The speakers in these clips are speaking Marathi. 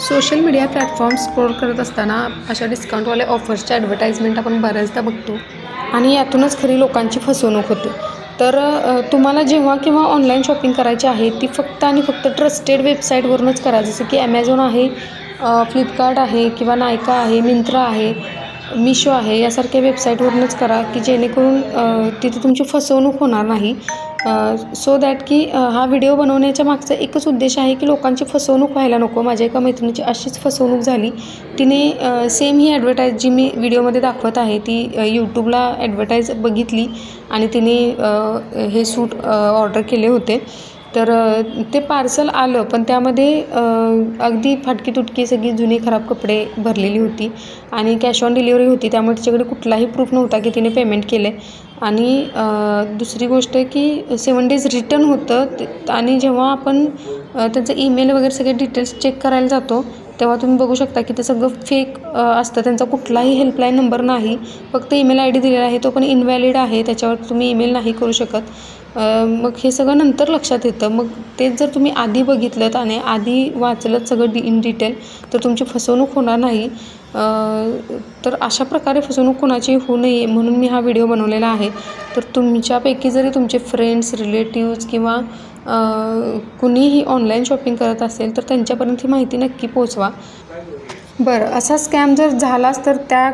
सोशल मीडिया प्लॅटफॉर्म स्क्रोल करत असताना अशा डिस्काउंटवाले ऑफर्सच्या ॲडव्हर्टाइजमेंट आपण बऱ्याचदा बघतो आणि यातूनच खरी लोकांची फसवणूक होते। तर तुम्हाला जेव्हा किंवा ऑनलाईन शॉपिंग करायची आहे ती फक्त आणि फक्त ट्रस्टेड वेबसाईटवरूनच करा, जसं की ॲमेझॉन आहे, फ्लिपकार्ट आहे किंवा नायका आहे, मिंत्रा आहे, मिशो आहे, यासारख्या वेबसाईटवरूनच करा की जेणेकरून तिथे तुमची फसवणूक होणार नाही। सो दॅट की हा व्हिडिओ बनवण्याच्या मागचा एकच उद्देश आहे की लोकांची फसवणूक व्हायला नको। माझ्या एका मैत्रिणीची अशीच फसवणूक झाली। तिने सेम ही ॲडव्हर्टाईज जी मी व्हिडिओमध्ये दाखवत आहे ती यूट्यूबला ॲडव्हर्टाईज बघितली आणि तिने हे सूट ऑर्डर केले होते। तर ते पार्सल आलं, पण त्यामध्ये अगदी फाटकी तुटकी सगळी जुनी खराब कपडे भरलेली होती आणि कॅश ऑन डिलिव्हरी होती, त्यामुळे तिच्याकडे कुठलाही प्रूफ नव्हता की तिने पेमेंट केलं आहे। आणि दुसरी गोष्ट की 7 डेज रिटर्न होतं आणि जेव्हा आपण त्यांचं ईमेल वगैरे सगळे डिटेल्स चेक करायला जातो तेव्हा तुम्ही बघू शकता की ते सगळं फेक असतं। त्यांचा कुठलाही हेल्पलाईन नंबर नाही, फक्त ईमेल आय डी दिलेला आहे, तो पण इनव्हॅलिड आहे, त्याच्यावर तुम्ही ईमेल नाही करू शकत। मग हे सगळं नंतर लक्षात येतं। मग तेच जर तुम्ही आधी बघितलं आणि आधी वाचलं सगळं इन डिटेल तर तुमची फसवणूक होणार नाही। तर अशा प्रकारे फसवणूक कोणाची होऊ नये म्हणून मी हा व्हिडिओ बनवलेला आहे। तर तुमच्यापैकी जरी तुमचे फ्रेंड्स, रिलेटिव्स किंवा कुणीही ऑनलाईन शॉपिंग करत असेल तर त्यांच्यापर्यंत ही माहिती नक्की पोचवा। बरं, असा स्कॅम जर झालाच तर त्या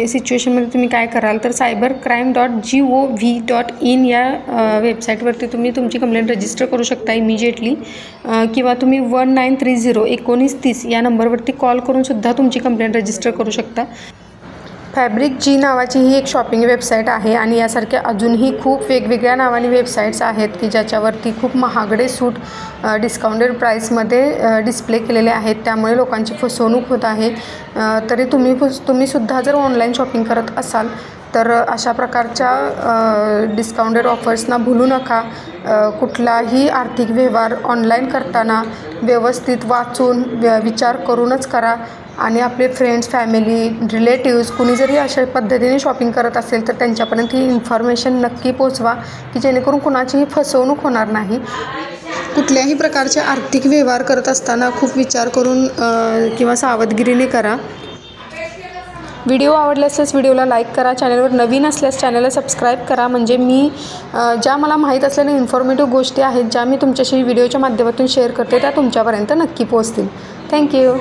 सिच्युएशनमध्ये तुम्ही काय कराल, तर cybercrime.gov.in या वेबसाईटवरती तुम्ही तुमची कंप्लेंट रजिस्टर करू शकता इमिजिएटली, किंवा तुम्ही 1930 या नंबरवरती कॉल करूनसुद्धा तुमची कंप्लेंट रजिस्टर करू शकता। फॅब्रिक जी नावाची ही एक शॉपिंग वेबसाईट आहे आणि यासारख्या अजूनही खूप वेगवेगळ्या नावाने वेबसाईट्स आहेत की ज्याच्यावरती खूप महागडे सूट डिस्काउंटेड प्राईसमध्ये डिस्प्ले केलेले आहेत, त्यामुळे लोकांची फसवणूक होत आहे। तरी तुम्हीसुद्धा जर ऑनलाईन शॉपिंग करत असाल तर अशा प्रकारच्या डिस्काउंटेड ऑफर्सना भुलू नका। कुठलाही आर्थिक व्यवहार ऑनलाईन करताना व्यवस्थित वाचून विचार करूनच करा आणि आपले फ्रेंड्स, फॅमिली, रिलेटिव्स कुणी जरी अशा पद्धतीने शॉपिंग करत असेल तर त्यांच्यापर्यंत ही इन्फॉर्मेशन नक्की पोचवा की जेणेकरून कुणाचीही फसवणूक होणार नाही। कुठल्याही प्रकारचे आर्थिक व्यवहार करत असताना खूप विचार करून किंवा सावधगिरीने करा। व्हिडिओ आवडल्यास व्हिडिओला लाईक करा, चॅनलवर नवीन असल्यास चॅनलला सबस्क्राईब करा, म्हणजे मी ज्या मला माहीत असलेल्या इन्फॉर्मेटिव्ह गोष्टी आहेत ज्या मी तुमच्याशी व्हिडिओच्या माध्यमातून शेअर करते त्या तुमच्यापर्यंत नक्की पोहोचतील। थँक्यू।